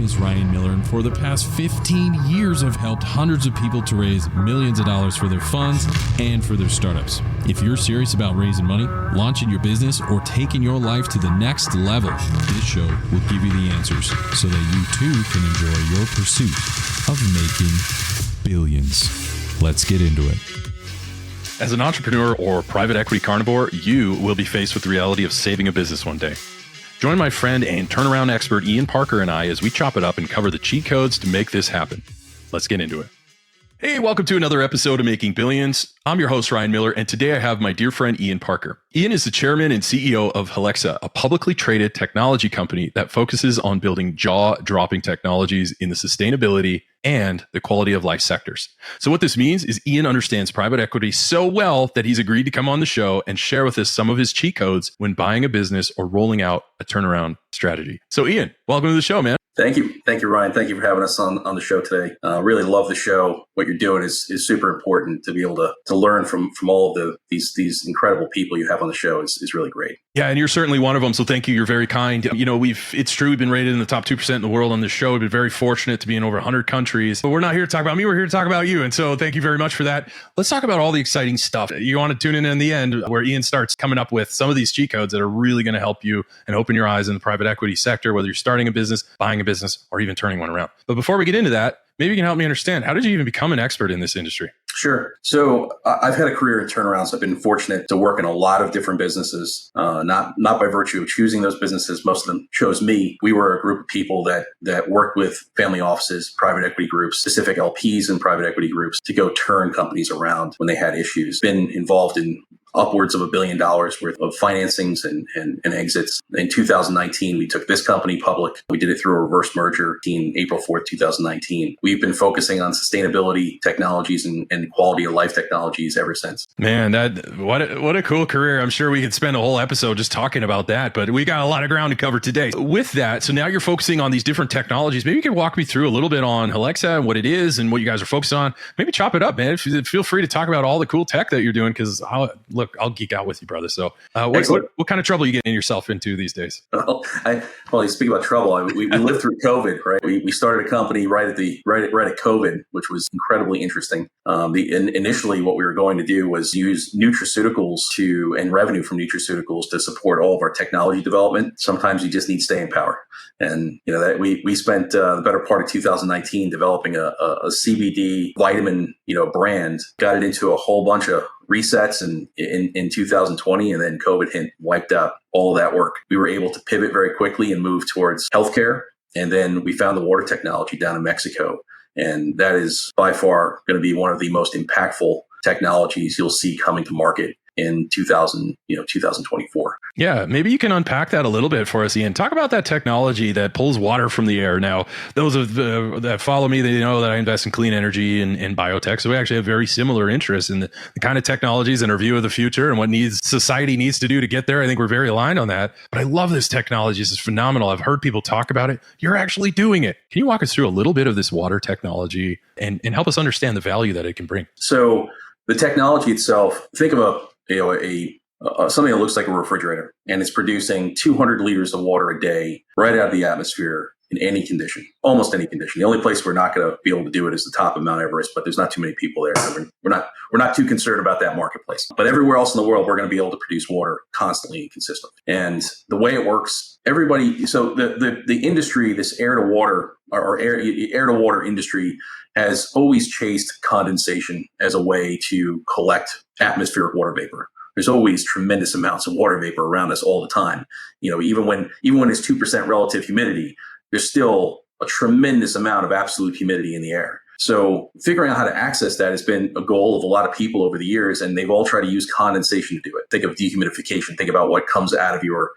is Ryan Miller, and for the past 15 years, I've helped hundreds of people to raise millions of dollars for their funds and for their startups. If you're serious about raising money, launching your business, or taking your life to the next level, this show will give you the answers so that you too can enjoy your pursuit of making billions. Let's get into it. As an entrepreneur or private equity carnivore, you will be faced with the reality of saving a business one day. Join my friend and turnaround expert Ian Parker and I as we chop it up and cover the cheat codes to make this happen. Let's get into it. Hey, welcome to another episode of Making Billions. I'm your host, Ryan Miller, and today I have my dear friend Ian Parker. Ian is the chairman and CEO of Healixa, a publicly traded technology company that focuses on building jaw-dropping technologies in the sustainability and the quality of life sectors. So what this means is Ian understands private equity so well that he's agreed to come on the show and share with us some of his cheat codes when buying a business or rolling out a turnaround strategy. So Ian, welcome to the show, man. Thank you. Thank you, Ryan. Thank you for having us on the show today. Really love the show. What you're doing is super important to be able to learn from all of these incredible people you have on the show is really great. Yeah, and you're certainly one of them. So thank you. You're very kind. You know, it's true. We've been rated in the top 2% in the world on this show. We've been very fortunate to be in over 100 countries. But we're not here to talk about me. We're here to talk about you. And so thank you very much for that. Let's talk about all the exciting stuff. You want to tune in the end where Ian starts coming up with some of these cheat codes that are really going to help you and open your eyes in the private equity sector, whether you're starting a business, buying a business, or even turning one around. But before we get into that, maybe you can help me understand, how did you even become an expert in this industry? Sure. So I've had a career in turnarounds. I've been fortunate to work in a lot of different businesses, not by virtue of choosing those businesses. Most of them chose me. We were a group of people that worked with family offices, private equity groups, specific LPs and private equity groups to go turn companies around when they had issues. Been involved in upwards of $1 billion worth of financings and exits. In 2019, we took this company public. We did it through a reverse merger in April 4th, 2019. We've been focusing on sustainability technologies and quality of life technologies ever since. Man, what a cool career. I'm sure we could spend a whole episode just talking about that, but we got a lot of ground to cover today. With that, so now you're focusing on these different technologies. Maybe you can walk me through a little bit on Healixa and what it is and what you guys are focused on. Maybe chop it up, man. Feel free to talk about all the cool tech that you're doing, because I'll geek out with you, brother. So what kind of trouble are you getting yourself into these days? Well, you speak about trouble. We lived through COVID, right? We started a company right at COVID, which was incredibly interesting. Initially, what we were going to do was use nutraceuticals and revenue from nutraceuticals to support all of our technology development. Sometimes you just need staying power. And that we spent the better part of 2019 developing a CBD vitamin brand, got it into a whole bunch of resets in 2020, and then COVID hit, wiped out all of that work. We were able to pivot very quickly and move towards healthcare. And then we found the water technology down in Mexico. And that is by far going to be one of the most impactful technologies you'll see coming to market in 2024. Yeah, maybe you can unpack that a little bit for us, Ian. Talk about that technology that pulls water from the air. Now, those that follow me, they know that I invest in clean energy and biotech. So we actually have very similar interests in the kind of technologies and our view of the future and what society needs to do to get there. I think we're very aligned on that. But I love this technology. This is phenomenal. I've heard people talk about it. You're actually doing it. Can you walk us through a little bit of this water technology and help us understand the value that it can bring? So the technology itself, think of something that looks like a refrigerator, and it's producing 200 liters of water a day right out of the atmosphere in any condition, almost any condition. The only place we're not going to be able to do it is the top of Mount Everest, but there's not too many people there. So we're not too concerned about that marketplace. But everywhere else in the world, we're going to be able to produce water constantly and consistently. And the way it works, so the industry, this air to water industry, has always chased condensation as a way to collect atmospheric water vapor. There's always tremendous amounts of water vapor around us all the time. Even when it's 2% relative humidity, there's still a tremendous amount of absolute humidity in the air. So figuring out how to access that has been a goal of a lot of people over the years, and they've all tried to use condensation to do it. Think of dehumidification. Think about what comes out of your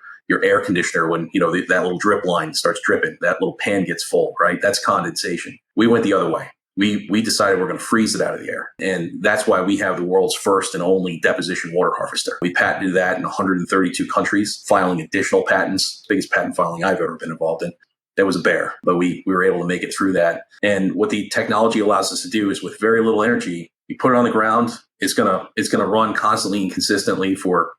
air conditioner when that little drip line starts dripping, that little pan gets full, right? That's condensation. We went the other way. We decided we're going to freeze it out of the air. And that's why we have the world's first and only deposition water harvester. We patented that in 132 countries, filing additional patents, biggest patent filing I've ever been involved in. That was a bear, but we were able to make it through that. And what the technology allows us to do is, with very little energy, you put it on the ground, it's gonna run constantly and consistently for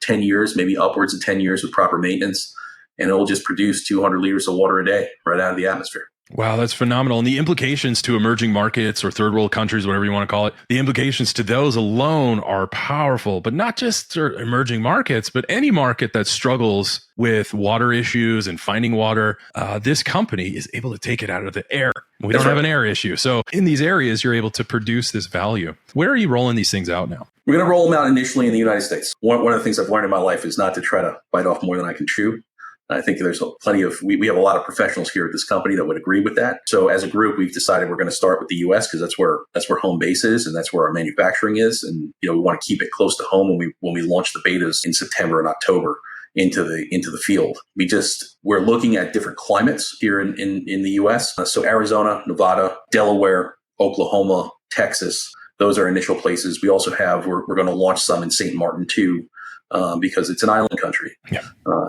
10 years, maybe upwards of 10 years with proper maintenance. and it'll just produce 200 liters of water a day right out of the atmosphere. Wow, that's phenomenal. And the implications to emerging markets or third world countries, whatever you want to call it, the implications to those alone are powerful, but not just for emerging markets, but any market that struggles with water issues and finding water. This company is able to take it out of the air. We don't have an air issue. So in these areas, you're able to produce this value. Where are you rolling these things out now? We're going to roll them out initially in the United States. One of the things I've learned in my life is not to try to bite off more than I can chew. I think there's plenty of, we have a lot of professionals here at this company that would agree with that. So as a group, we've decided we're going to start with the US because that's where home base is and that's where our manufacturing is. And, we want to keep it close to home when we launch the betas in September and October into the field. We're looking at different climates here in the US. So Arizona, Nevada, Delaware, Oklahoma, Texas, those are initial places. We also we're going to launch some in St. Martin too. Because it's an island country. Yeah.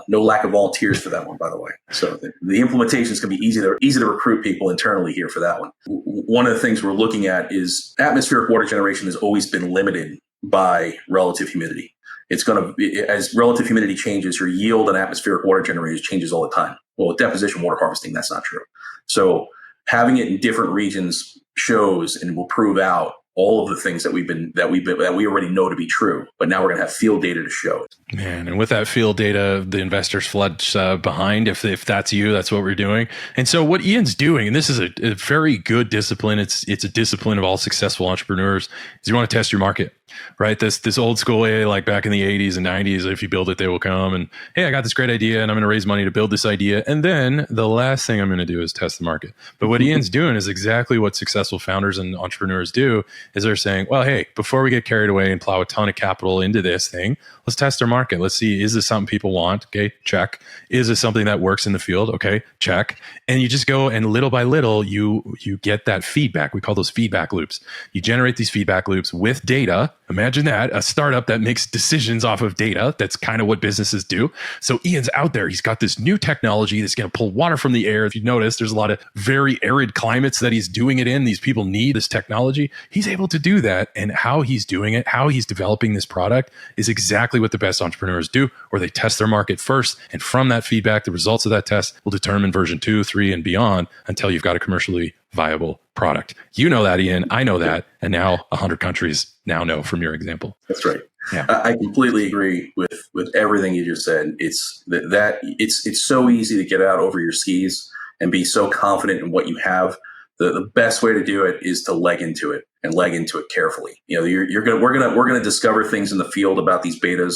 No lack of volunteers for that one, by the way. So the implementation is going to be easy to recruit people internally here for that one. One of the things we're looking at is atmospheric water generation has always been limited by relative humidity. As relative humidity changes, your yield and atmospheric water generators changes all the time. Well, with deposition water harvesting, that's not true. So having it in different regions shows and will prove out all of the things that we already know to be true, but now we're going to have field data to show it. Man, and with that field data, the investors flood behind. If that's you, that's what we're doing. And so what Ian's doing, and this is a very good discipline. It's a discipline of all successful entrepreneurs. Is you want to test your market, right? This old school way, like back in the 80s and 90s, if you build it, they will come. And hey, I got this great idea, and I'm going to raise money to build this idea. And then the last thing I'm going to do is test the market. But what Ian's doing is exactly what successful founders and entrepreneurs do. Is they're saying, well, hey, before we get carried away and plow a ton of capital into this thing, let's test our market. Let's see, is this something people want? Okay, check. Is this something that works in the field? Okay, check. And you just go and little by little, you get that feedback. We call those feedback loops. You generate these feedback loops with data. Imagine that, a startup that makes decisions off of data. That's kind of what businesses do. So Ian's out there. He's got this new technology that's going to pull water from the air. If you notice, there's a lot of very arid climates that he's doing it in. These people need this technology. He's able to do that. And how he's doing it, how he's developing this product is exactly what the best entrepreneurs do, where they test their market first. And from that feedback, the results of that test will determine version 2, 3, and beyond until you've got a commercially viable product. You know that, Ian. I know that. And now 100 countries now know from your example. That's right. Yeah. I completely agree with everything you just said. It's it's so easy to get out over your skis and be so confident in what you have. The best way to do it is to leg into it and leg into it carefully. We're gonna discover things in the field about these betas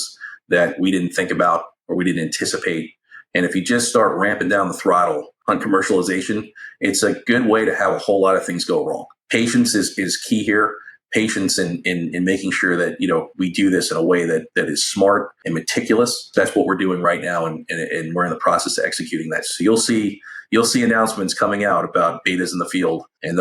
that we didn't think about or we didn't anticipate. And if you just start ramping down the throttle on commercialization, it's a good way to have a whole lot of things go wrong. Patience is key here. Patience in making sure that we do this in a way that is smart and meticulous. That's what we're doing right now, and we're in the process of executing that. So you'll see announcements coming out about betas in the field, and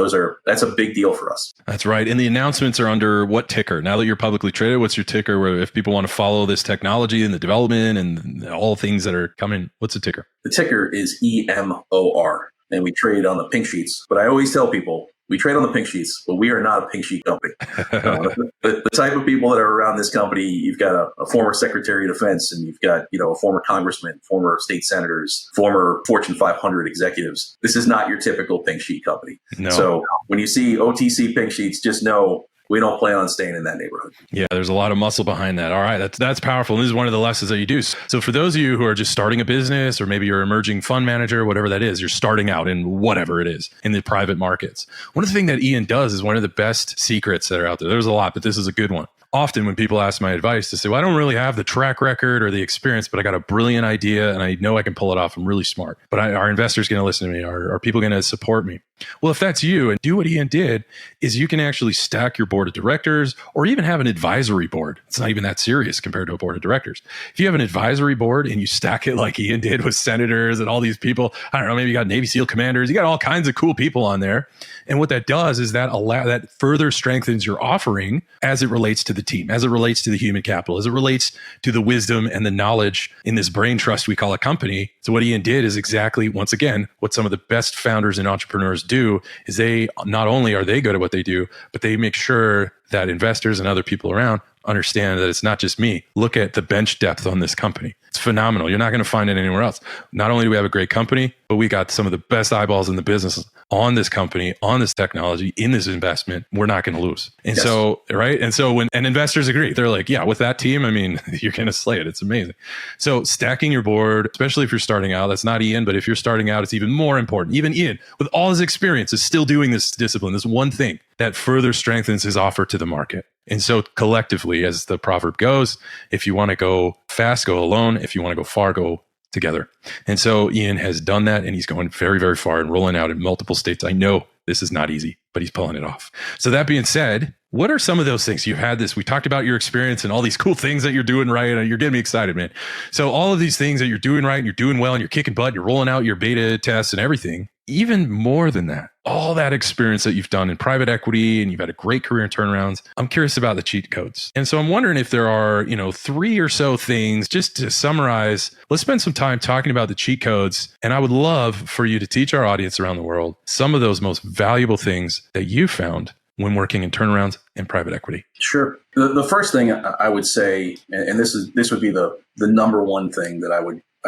that's a big deal for us. That's right. And the announcements are under what ticker? Now that you're publicly traded, what's your ticker? Where if people want to follow this technology and the development and all things that are coming, what's the ticker? The ticker is EMOR, and we trade on the pink sheets. But I always tell people, we trade on the pink sheets, but we are not a pink sheet company. The type of people that are around this company, you've got a former Secretary of Defense, and you've got a former congressman, former state senators, former Fortune 500 executives. This is not your typical pink sheet company. No. So when you see OTC pink sheets, just know we don't plan on staying in that neighborhood. Yeah, there's a lot of muscle behind that. All right, that's powerful. And this is one of the lessons that you do. So for those of you who are just starting a business, or maybe you're an emerging fund manager, whatever that is, you're starting out in whatever it is in the private markets. One of the things that Ian does is one of the best secrets that are out there. There's a lot, but this is a good one. Often when people ask my advice, they say, well, I don't really have the track record or the experience, but I got a brilliant idea and I know I can pull it off. I'm really smart. But are investors going to listen to me? Are people going to support me? Well, if that's you, and do what Ian did, is you can actually stack your board of directors or even have an advisory board. It's not even that serious compared to a board of directors. If you have an advisory board and you stack it like Ian did with senators and all these people, I don't know, maybe you got Navy SEAL commanders, you got all kinds of cool people on there. And what that does is that further strengthens your offering as it relates to the team, as it relates to the human capital, as it relates to the wisdom and the knowledge in this brain trust we call a company. So what Ian did is exactly, once again, what some of the best founders and entrepreneurs do is they not only are they good at what they do, but they make sure that investors and other people around understand that it's not just me. Look at the bench depth on this company. It's phenomenal. You're not going to find it anywhere else. Not only do we have a great company, but we got some of the best eyeballs in the business on this company, on this technology, in this investment. We're not going to lose. And so, right. And so and investors agree, they're like, yeah, with that team, I mean, you're going to slay it. It's amazing. So stacking your board, especially if you're starting out, that's not Ian, but if you're starting out, it's even more important. Even Ian, with all his experience, is still doing this discipline, this one thing that further strengthens his offer to the market. And so collectively, as the proverb goes, if you want to go fast, go alone. If you want to go far, go together. And so Ian has done that, and he's going very, very far and rolling out in multiple states. I know this is not easy, but he's pulling it off. So that being said, what are some of those things? You've had this, we talked about your experience and all these cool things that you're doing right. And you're getting me excited, man. So all of these things that you're doing right and you're doing well and you're kicking butt, you're rolling out your beta tests and everything. Even more than that, all that experience that you've done in private equity and you've had a great career in turnarounds, I'm curious about the cheat codes. And so I'm wondering if there are, 3 or so things, just to summarize. Let's spend some time talking about the cheat codes. And I would love for you to teach our audience around the world some of those most valuable things that you found when working in turnarounds and private equity. Sure. The first thing I would say, and this would be the number one thing that I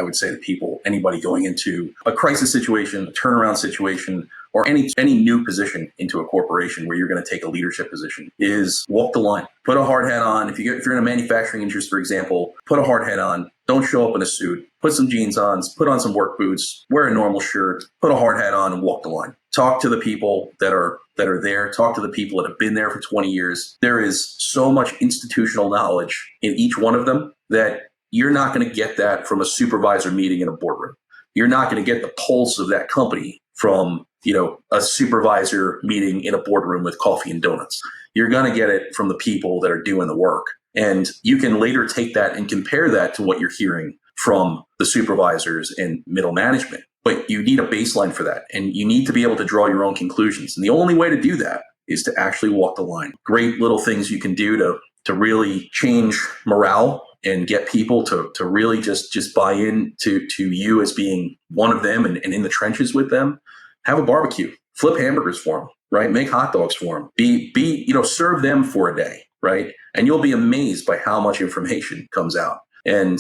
would say to people, anybody going into a crisis situation, a turnaround situation, or any new position into a corporation where you're going to take a leadership position, is walk the line. Put a hard hat on. If you're in a manufacturing industry, for example, put a hard hat on. Don't show up in a suit. Put some jeans on. Put on some work boots. Wear a normal shirt. Put a hard hat on and walk the line. Talk to the people that are there. Talk to the people that have been there for 20 years. There is so much institutional knowledge in each one of them that you're not going to get that from a supervisor meeting in a boardroom. You're not going to get the pulse of that company from, a supervisor meeting in a boardroom with coffee and donuts. You're going to get it from the people that are doing the work. And you can later take that and compare that to what you're hearing from the supervisors and middle management. But you need a baseline for that. And you need to be able to draw your own conclusions. And the only way to do that is to actually walk the line. Great little things you can do to really change morale and get people to really just buy in to you as being one of them and in the trenches with them. Have a barbecue, flip hamburgers for them, right? Make hot dogs for them. Serve them for a day, right? And you'll be amazed by how much information comes out. And,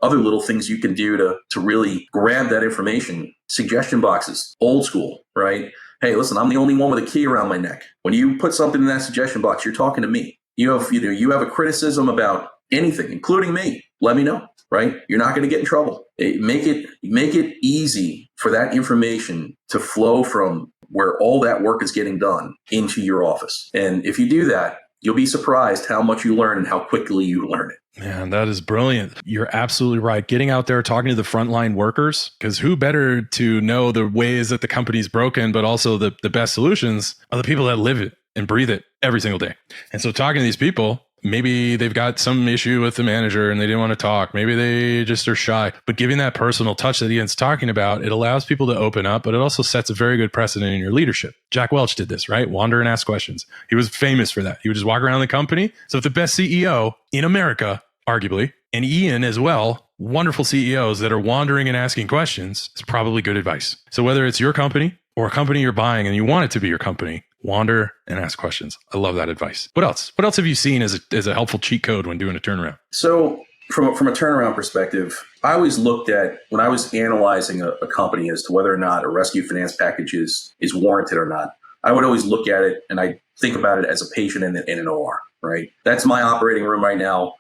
other little things you can do to really grab that information. Suggestion boxes, old school, right? Hey, listen, I'm the only one with a key around my neck. When you put something in that suggestion box, you're talking to me. You have a criticism about anything, including me, let me know, right? You're not going to get in trouble. Make it easy for that information to flow from where all that work is getting done into your office. And if you do that, you'll be surprised how much you learn and how quickly you learn it. Man, that is brilliant. You're absolutely right. Getting out there, talking to the frontline workers, because who better to know the ways that the company's broken, but also the best solutions are the people that live it and breathe it every single day. And so talking to these people, maybe they've got some issue with the manager and they didn't want to talk. Maybe they just are shy. But giving that personal touch that Ian's talking about, it allows people to open up, but it also sets a very good precedent in your leadership. Jack Welch did this, right? Wander and ask questions. He was famous for that. He would just walk around the company. So if the best CEO in America, arguably, and Ian as well, wonderful CEOs that are wandering and asking questions, is probably good advice. So whether it's your company or a company you're buying and you want it to be your company, wander and ask questions. I love that advice. What else? What else have you seen as a helpful cheat code when doing a turnaround? So from a turnaround perspective, I always looked at, when I was analyzing a company as to whether or not a rescue finance package is warranted or not, I would always look at it and I think about it as a patient in an OR, right? That's my operating room right now.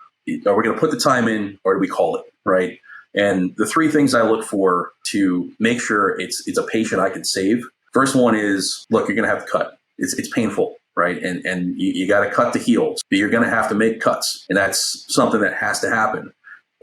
Are we going to put the time in or do we call it, right? And the 3 things I look for to make sure it's a patient I can save. First one is, look, you're going to have to cut. It's painful, right? And you got to cut the heels, but you're going to have to make cuts. And that's something that has to happen.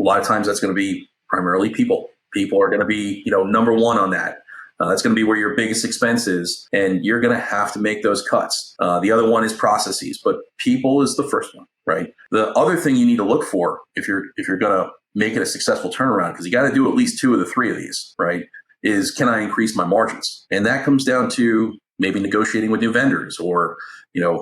A lot of times that's going to be primarily people. People are going to be, number one on that. That's going to be where your biggest expense is. And you're going to have to make those cuts. The other one is processes, but people is the first one, right? The other thing you need to look for if you're going to make it a successful turnaround, because you got to do at least 2 of the 3 of these, right? Is, can I increase my margins? And that comes down to maybe negotiating with new vendors or,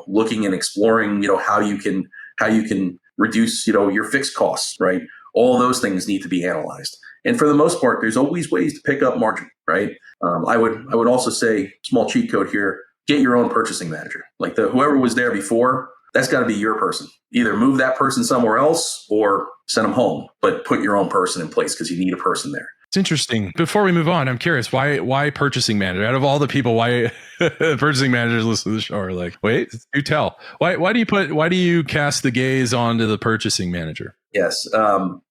looking and exploring, how you can reduce, your fixed costs, right? All those things need to be analyzed. And for the most part, there's always ways to pick up margin, right? I would also say, small cheat code here, get your own purchasing manager. Like whoever was there before, that's got to be your person. Either move that person somewhere else or send them home, but put your own person in place because you need a person there. It's interesting. Before we move on, I'm curious, why purchasing manager? Out of all the people, why purchasing managers listen to the show are like, wait, do tell. Why do you cast the gaze onto the purchasing manager? Yes.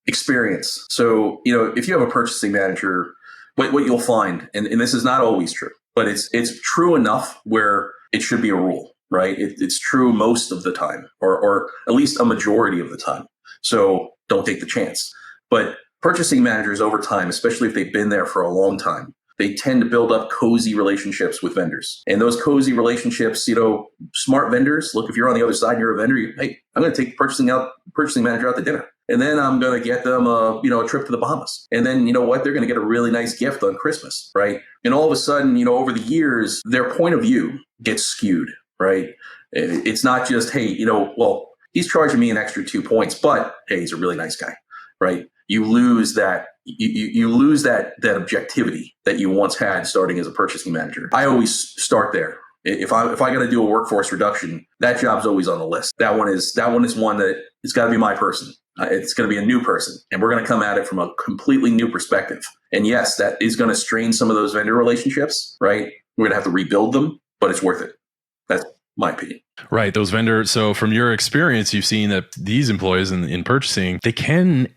Experience. So, if you have a purchasing manager, what you'll find, and this is not always true, but it's true enough where it should be a rule, right? It's true most of the time, or at least a majority of the time. So don't take the chance. But purchasing managers over time, especially if they've been there for a long time, they tend to build up cozy relationships with vendors. And those cozy relationships, smart vendors, look, if you're on the other side and you're a vendor, hey, I'm going to take the purchasing manager out to dinner. And then I'm going to get them a trip to the Bahamas. And then, you know what? They're going to get a really nice gift on Christmas, right? And all of a sudden, over the years, their point of view gets skewed, right? It's not just, hey, he's charging me an extra 2 points, but hey, he's a really nice guy, right? You lose that. You lose that objectivity that you once had starting as a purchasing manager. I always start there. If I got to do a workforce reduction, that job's always on the list. That one is one that it's got to be my person. It's going to be a new person, and we're going to come at it from a completely new perspective. And yes, that is going to strain some of those vendor relationships, right? We're going to have to rebuild them, but it's worth it. That's my opinion. Right. Those vendors. So from your experience, you've seen that these employees in purchasing, they can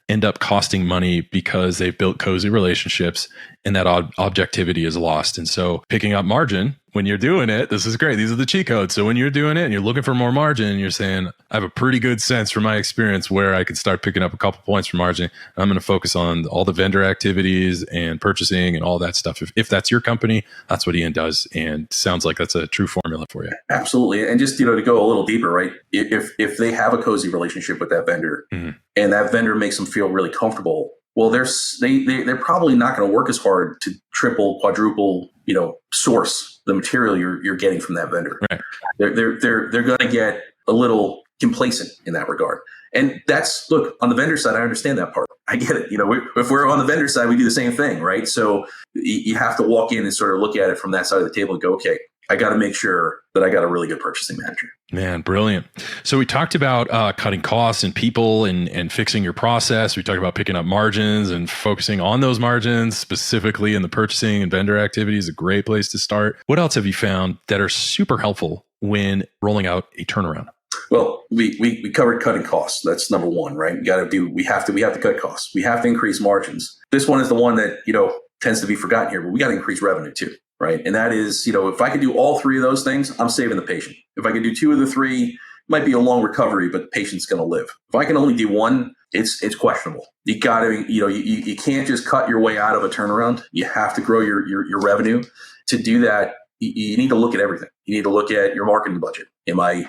end up costing money because they've built cozy relationships and that objectivity is lost. And so picking up margin when you're doing it, this is great. These are the cheat codes. So when you're doing it and you're looking for more margin, you're saying, I have a pretty good sense from my experience where I could start picking up a couple points for margin. I'm going to focus on all the vendor activities and purchasing and all that stuff. If that's your company, that's what Ian does. And sounds like that's a true formula for you. Absolutely. And just, to go a little deeper, right? If they have a cozy relationship with that vendor and that vendor makes them feel really comfortable, well, they're probably not going to work as hard to triple, quadruple, source the material you're getting from that vendor. Right. They're going to get a little complacent in that regard. And look, on the vendor side, I understand that part. I get it. If we're on the vendor side, we do the same thing, right? So you have to walk in and sort of look at it from that side of the table and go, okay, I got to make sure that I got a really good purchasing manager. Man, brilliant. So we talked about cutting costs and people and fixing your process. We talked about picking up margins and focusing on those margins, specifically in the purchasing and vendor activities, a great place to start. What else have you found that are super helpful when rolling out a turnaround? Well, we covered cutting costs. That's number one, right? We have to cut costs. We have to increase margins. This one is the one that, tends to be forgotten here, but we got to increase revenue too. Right. And that is, if I could do all three of those things, I'm saving the patient. If I could do two of the three, it might be a long recovery, but the patient's going to live. If I can only do one, it's questionable. You got to, you can't just cut your way out of a turnaround. You have to grow your revenue. To do that, you need to look at everything. You need to look at your marketing budget. Am I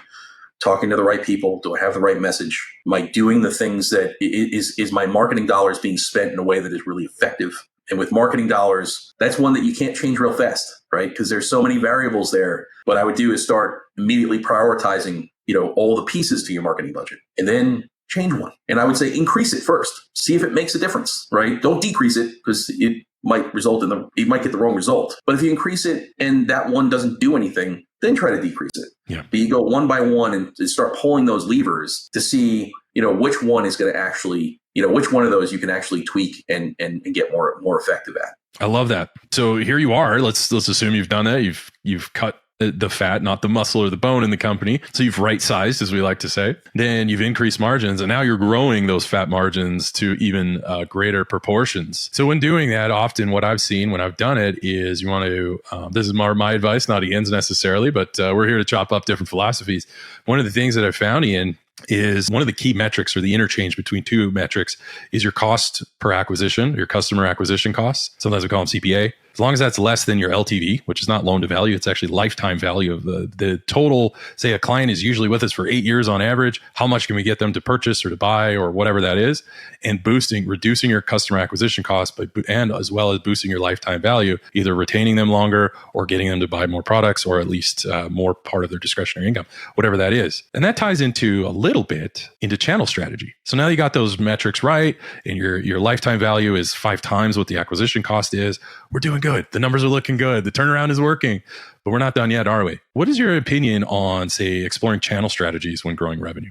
talking to the right people? Do I have the right message? Am I doing the things that is my marketing dollars being spent in a way that is really effective? And with marketing dollars, that's one that you can't change real fast, right? Because there's so many variables there. What I would do is start immediately prioritizing, all the pieces to your marketing budget, and then change one. And I would say increase it first. See if it makes a difference, right? Don't decrease it because it might you might get the wrong result. But if you increase it and that one doesn't do anything, then try to decrease it. Yeah. But you go one by one and start pulling those levers to see, which one is going to actually, which one of those you can actually tweak and get more effective at. I love that. So here you are. Let's assume you've done that. You've cut the fat, not the muscle or the bone in the company. So you've right-sized, as we like to say. Then you've increased margins, and now you're growing those fat margins to even greater proportions. So when doing that, often what I've seen when I've done it is you want to, this is my advice, not Ian's necessarily, but we're here to chop up different philosophies. One of the things that I've found, Ian, is one of the key metrics, or the interchange between two metrics, is your cost per acquisition, your customer acquisition costs. Sometimes we call them CPA. As long as that's less than your LTV, which is not loan to value, it's actually lifetime value of the total. Say a client is usually with us for 8 years on average. How much can we get them to purchase or to buy or whatever that is? And reducing your customer acquisition costs, and as well as boosting your lifetime value, either retaining them longer or getting them to buy more products, or at least more part of their discretionary income, whatever that is. And that ties into a little bit into channel strategy. So now you got those metrics right, and your lifetime value is 5 times what the acquisition cost is. We're doing good. good. The numbers are looking good. The turnaround is working, but we're not done yet, are we? What is your opinion on, say, exploring channel strategies when growing revenue?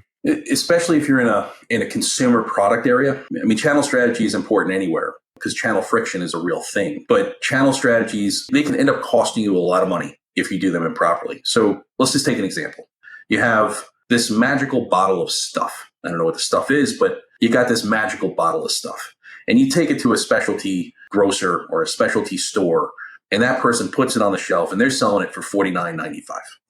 Especially if you're in a consumer product area. I mean, channel strategy is important anywhere because channel friction is a real thing. But channel strategies, they can end up costing you a lot of money if you do them improperly. So let's just take an example. You have this magical bottle of stuff. I don't know what the stuff is, but you got this magical bottle of stuff. And you take it to a specialty grocer or a specialty store, and that person puts it on the shelf and they're selling it for $49.95.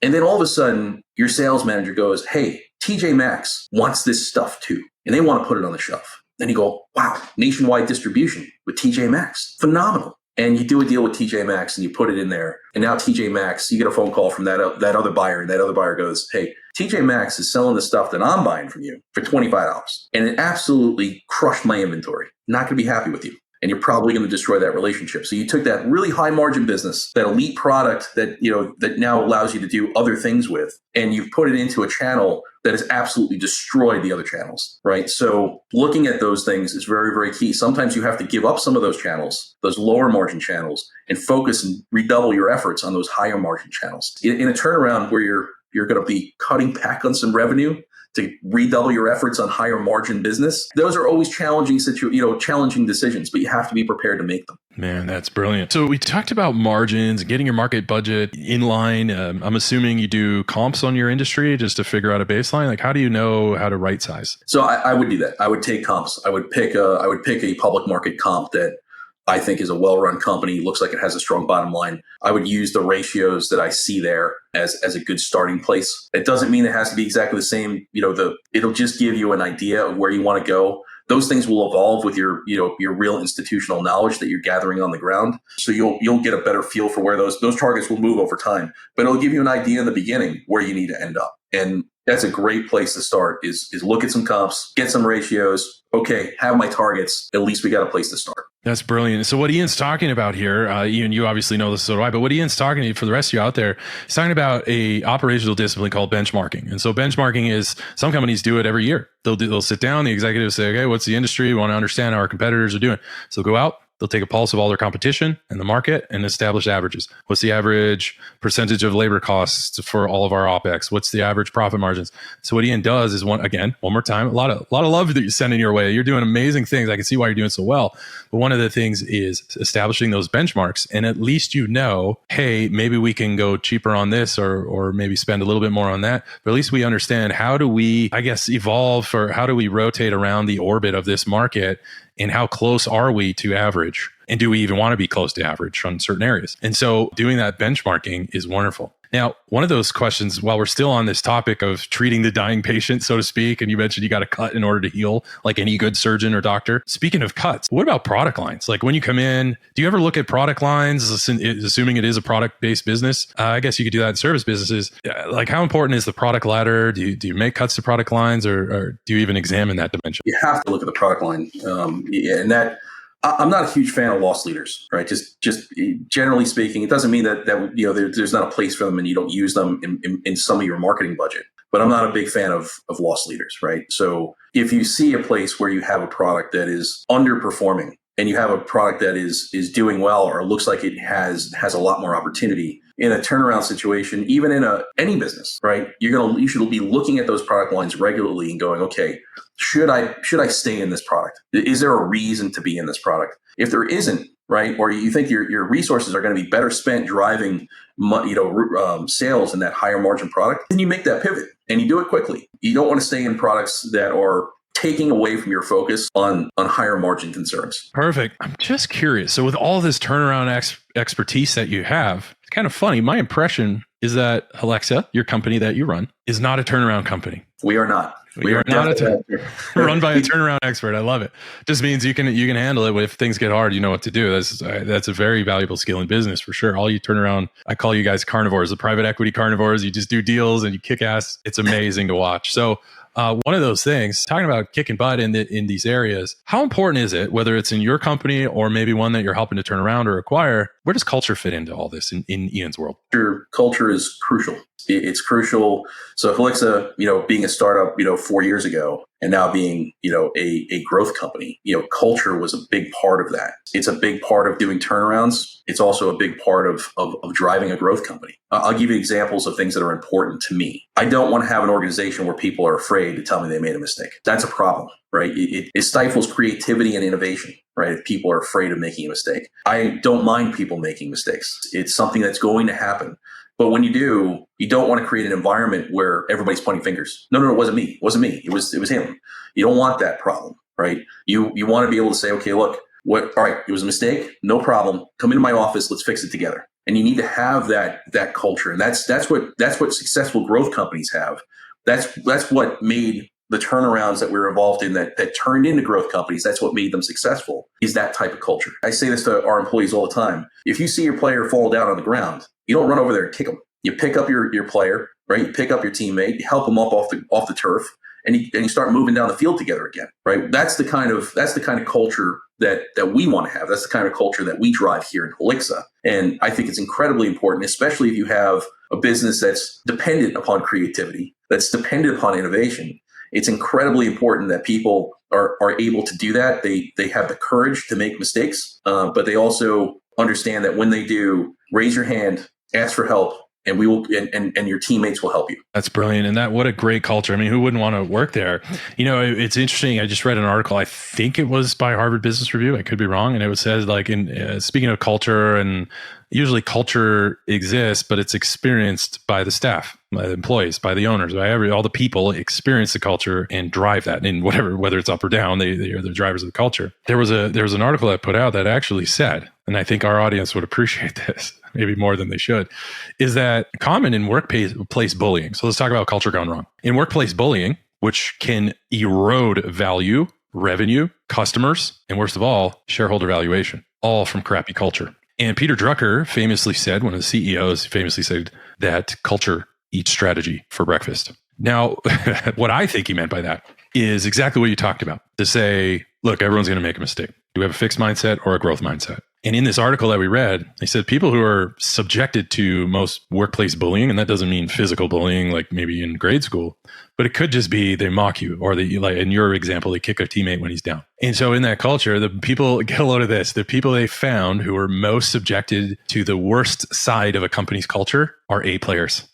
And then all of a sudden, your sales manager goes, hey, TJ Maxx wants this stuff too. And they want to put it on the shelf. Then you go, wow, nationwide distribution with TJ Maxx. Phenomenal. And you do a deal with TJ Maxx and you put it in there. And now TJ Maxx, you get a phone call from that other buyer. And that other buyer goes, hey, TJ Maxx is selling the stuff that I'm buying from you for $25. And it absolutely crushed my inventory. Not going to be happy with you. And you're probably going to destroy that relationship. So you took that really high margin business, that elite product that, that now allows you to do other things with, and you've put it into a channel that has absolutely destroyed the other channels, right? So looking at those things is very, very key. Sometimes you have to give up some of those channels, those lower margin channels, and focus and redouble your efforts on those higher margin channels. In a turnaround where you're going to be cutting back on some revenue to redouble your efforts on higher margin business, those are always challenging decisions, but you have to be prepared to make them. Man, that's brilliant. So we talked about margins, getting your market budget in line. I'm assuming you do comps on your industry just to figure out a baseline. Like, how do you know how to right size? So I would do that. I would take comps. I would pick a public market comp that I think is a well-run company, looks like it has a strong bottom line. I would use the ratios that I see there as a good starting place. It doesn't mean it has to be exactly the same. It'll just give you an idea of where you want to go. Those things will evolve with your real institutional knowledge that you're gathering on the ground. So you'll get a better feel for where those targets will move over time. But it'll give you an idea in the beginning where you need to end up. And that's a great place to start is look at some comps, get some ratios. Okay, have my targets. At least we got a place to start. That's brilliant. So what Ian's talking about here, Ian, you obviously know this, so do I, but what Ian's talking to you, for the rest of you out there, he's talking about a operational discipline called benchmarking. And so benchmarking is, some companies do it every year. They'll sit down, the executives say, okay, what's the industry? We want to understand how our competitors are doing. So go out, they'll take a pulse of all their competition and the market and establish averages. What's the average percentage of labor costs for all of our OPEX? What's the average profit margins? So what Ian does is one more time, a lot of love that you're sending your way. You're doing amazing things. I can see why you're doing so well. But one of the things is establishing those benchmarks. And at least hey, maybe we can go cheaper on this or maybe spend a little bit more on that. But at least we understand, how do we, evolve, or how do we rotate around the orbit of this market? And how close are we to average? And do we even want to be close to average on certain areas? And so doing that benchmarking is wonderful. Now, one of those questions, while we're still on this topic of treating the dying patient, so to speak, and you mentioned you got to cut in order to heal, like any good surgeon or doctor. Speaking of cuts, what about product lines? Like when you come in, do you ever look at product lines, assuming it is a product-based business? I guess you could do that in service businesses. Like, how important is the product ladder? Do you make cuts to product lines, or do you even examine that dimension? You have to look at the product line. And that, I'm not a huge fan of loss leaders, right? Just generally speaking, it doesn't mean that there's not a place for them and you don't use them in some of your marketing budget. But I'm not a big fan of loss leaders, right? So if you see a place where you have a product that is underperforming and you have a product that is doing well or looks like it has a lot more opportunity in a turnaround situation, even in any business, right? You should be looking at those product lines regularly and going, okay, should I stay in this product? Is there a reason to be in this product? If there isn't, right, or you think your resources are going to be better spent driving sales in that higher margin product, then you make that pivot and you do it quickly. You don't want to stay in products that are taking away from your focus on higher margin concerns. Perfect. I'm just curious. So with all this turnaround expertise that you have, it's kind of funny. My impression is that Healixa, your company that you run, is not a turnaround company. We are not. We are not run by a turnaround expert. I love it. Just means you can handle it. If things get hard, you know what to do. That's a very valuable skill in business for sure. All you turnaround, I call you guys carnivores, the private equity carnivores. You just do deals and you kick ass. It's amazing to watch. So one of those things, talking about kicking butt in these areas, how important is it, whether it's in your company or maybe one that you're helping to turn around or acquire? Where does culture fit into all this in Ian's world? Culture is crucial. It's crucial. So Healixa, being a startup, 4 years ago, and now being, a growth company, culture was a big part of that. It's a big part of doing turnarounds. It's also a big part of driving a growth company. I'll give you examples of things that are important to me. I don't want to have an organization where people are afraid to tell me they made a mistake. That's a problem, right? It stifles creativity and innovation, right? If people are afraid of making a mistake. I don't mind people making mistakes. It's something that's going to happen. But when you do, you don't want to create an environment where everybody's pointing fingers. No, it wasn't me. It wasn't me. It was him. You don't want that problem, right? You want to be able to say, okay, look, all right, it was a mistake. No problem. Come into my office. Let's fix it together. And you need to have that culture. And that's what successful growth companies have. That's what made the turnarounds that we're involved in that turned into growth companies. That's what made them successful, is that type of culture. I say this to our employees all the time. If you see your player fall down on the ground, you don't run over there and kick him. You pick up your player, right? You pick up your teammate, you help him up off the turf, and you start moving down the field together again, right? That's the kind of culture that we want to have. That's the kind of culture that we drive here in Healixa. And I think it's incredibly important, especially if you have a business that's dependent upon creativity, that's dependent upon innovation. It's incredibly important that people are able to do that. They have the courage to make mistakes, but they also understand that when they do, raise your hand, ask for help, and we will, and your teammates will help you. That's brilliant. And what a great culture. I mean, who wouldn't want to work there? It's interesting. I just read an article. I think it was by Harvard Business Review. I could be wrong. And it says, like, in speaking of culture, and usually culture exists, but it's experienced by the staff, by the employees, by the owners, by all the people experience the culture and drive that in whether it's up or down, they are the drivers of the culture. There was an article that put out that actually said, and I think our audience would appreciate this, maybe more than they should, is that common in workplace bullying. So let's talk about culture gone wrong. In workplace bullying, which can erode value, revenue, customers, and worst of all, shareholder valuation, all from crappy culture. And Peter Drucker famously said, one of the CEOs famously said that culture eats strategy for breakfast. Now, what I think he meant by that is exactly what you talked about, to say, look, everyone's going to make a mistake. Do we have a fixed mindset or a growth mindset? And in this article that we read, they said people who are subjected to most workplace bullying, and that doesn't mean physical bullying like maybe in grade school, but it could just be they mock you, or like in your example, they kick a teammate when he's down. And so in that culture, the people, get a load of this, the people they found who are most subjected to the worst side of a company's culture are A players.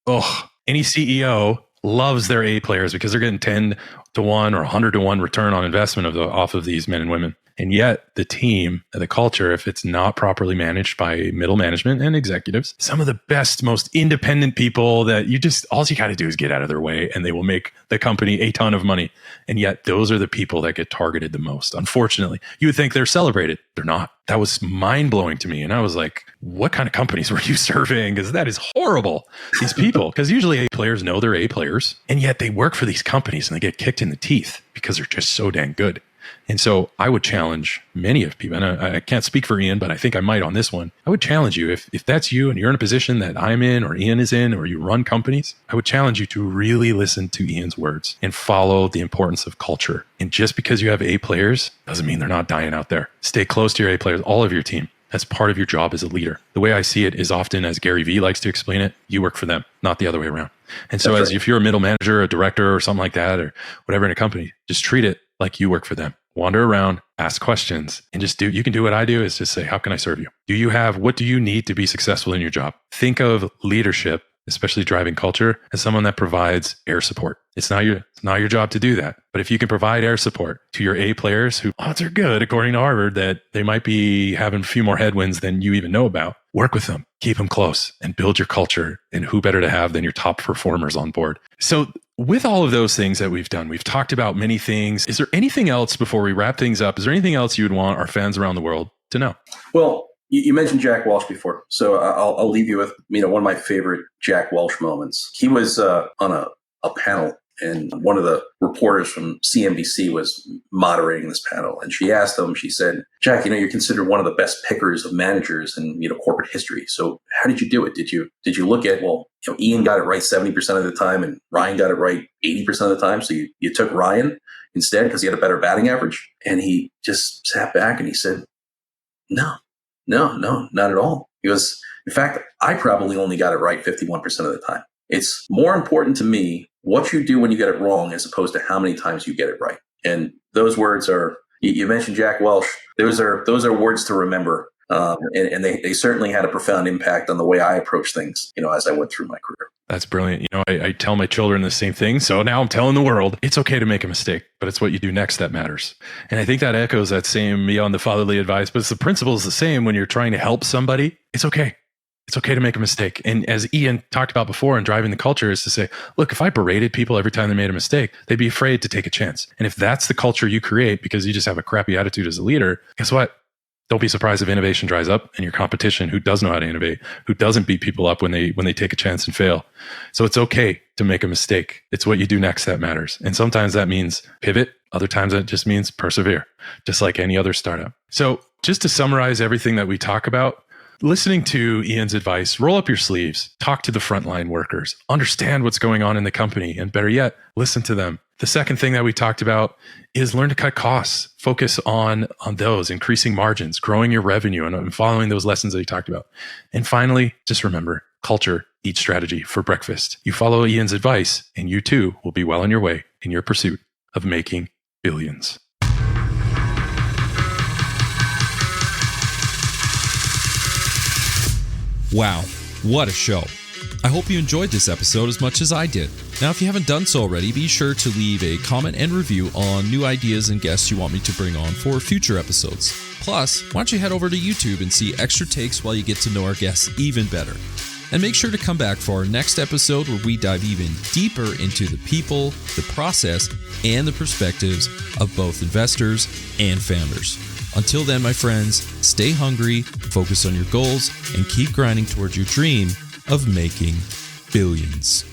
Oh, any CEO loves their A players because they're getting 10 to 1 or 100 to 1 return on investment off of these men and women. And yet the team, the culture, if it's not properly managed by middle management and executives, some of the best, most independent people that all you got to do is get out of their way and they will make the company a ton of money. And yet those are the people that get targeted the most. Unfortunately, you would think they're celebrated. They're not. That was mind blowing to me. And I was like, what kind of companies were you serving? Because that is horrible. These people, because usually A players know they're A players, and yet they work for these companies and they get kicked in the teeth because they're just so dang good. And so I would challenge many of people, and I can't speak for Ian, but I think I might on this one. I would challenge you, if that's you and you're in a position that I'm in or Ian is in, or you run companies, I would challenge you to really listen to Ian's words and follow the importance of culture. And just because you have A players doesn't mean they're not dying out there. Stay close to your A players, all of your team. That's part of your job as a leader. The way I see it is often, as Gary Vee likes to explain it, you work for them, not the other way around. And so if you're a middle manager, a director, or something like that, or whatever in a company, just treat it like you work for them. Wander around, ask questions, and you can do what I do, is just say, how can I serve you? What do you need to be successful in your job? Think of leadership, especially driving culture, as someone that provides air support. It's not your job to do that. But if you can provide air support to your A players who odds are good, according to Harvard, that they might be having a few more headwinds than you even know about, work with them, keep them close, and build your culture. And who better to have than your top performers on board? So with all of those things that we've done, we've talked about many things. Is there anything else before we wrap things up? Is there anything else you would want our fans around the world to know? Well, you mentioned Jack Welch before, so I'll leave you with one of my favorite Jack Welch moments. He was on a panel, and one of the reporters from CNBC was moderating this panel, and she asked him. She said, "Jack, you're considered one of the best pickers of managers in corporate history. So how did you do it? Did you look at Ian got it right 70% of the time, and Ryan got it right 80% of the time. So you took Ryan instead because he had a better batting average?" And he just sat back and he said, No, not at all. He goes, "In fact, I probably only got it right 51% of the time. It's more important to me what you do when you get it wrong as opposed to how many times you get it right. And those words are, you mentioned Jack Welch. Those are words to remember. And they certainly had a profound impact on the way I approach things, as I went through my career. That's brilliant. I tell my children the same thing. So now I'm telling the world, it's okay to make a mistake, but it's what you do next that matters. And I think that echoes that same beyond the fatherly advice, but the principle is the same when you're trying to help somebody. It's okay. It's okay to make a mistake. And as Ian talked about before in driving the culture is to say, look, if I berated people every time they made a mistake, they'd be afraid to take a chance. And if that's the culture you create because you just have a crappy attitude as a leader, guess what? Don't be surprised if innovation dries up and your competition who does know how to innovate, who doesn't beat people up when they take a chance and fail. So it's okay to make a mistake. It's what you do next that matters. And sometimes that means pivot. Other times that just means persevere, just like any other startup. So just to summarize everything that we talk about, listening to Ian's advice, roll up your sleeves, talk to the frontline workers, understand what's going on in the company, and better yet, listen to them. The second thing that we talked about is learn to cut costs, focus on those, increasing margins, growing your revenue, and following those lessons that you talked about. And finally, just remember, culture eats strategy for breakfast. You follow Ian's advice, and you too will be well on your way in your pursuit of making billions. Wow, what a show. I hope you enjoyed this episode as much as I did. Now, if you haven't done so already, be sure to leave a comment and review on new ideas and guests you want me to bring on for future episodes. Plus, why don't you head over to YouTube and see extra takes while you get to know our guests even better. And make sure to come back for our next episode where we dive even deeper into the people, the process, and the perspectives of both investors and founders. Until then, my friends, stay hungry, focus on your goals, and keep grinding towards your dream of making billions.